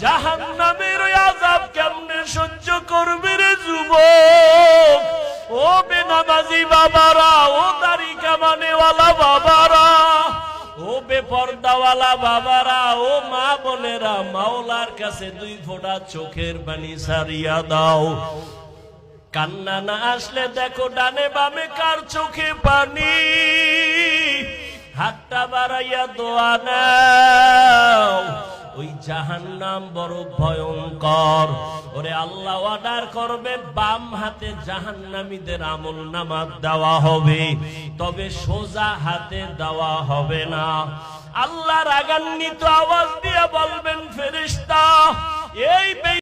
জাহান্নামের আযাব কেমনে সহ্য করবে রে যুবক? ও বেনামাজি বাবারা, ও দাড়ি কামানেওয়ালা বাবারা, ও বেপরদাওয়ালা বাবারা, ও মা বোনেরা, মাওলার কাছে 2 ফোঁটা চোখের পানি ছাড়িয়া দাও। কান্না না আসলে দেখো ডানে বামে কার চোখে পানি। হাতটা বাড়াইয়া দোয়া নাও। ওই জাহান্নাম বড় ভয়ঙ্কর। ওরে আল্লাহ অর্ডার করবে বাম হাতে জাহান্নামীদের আমলনামা দেওয়া হবে, তবে সোজা হাতে দেওয়া হবে না। আল্লাহ রাগান্বিত আওয়াজ দিয়ে বলবেন, ফেরেশতা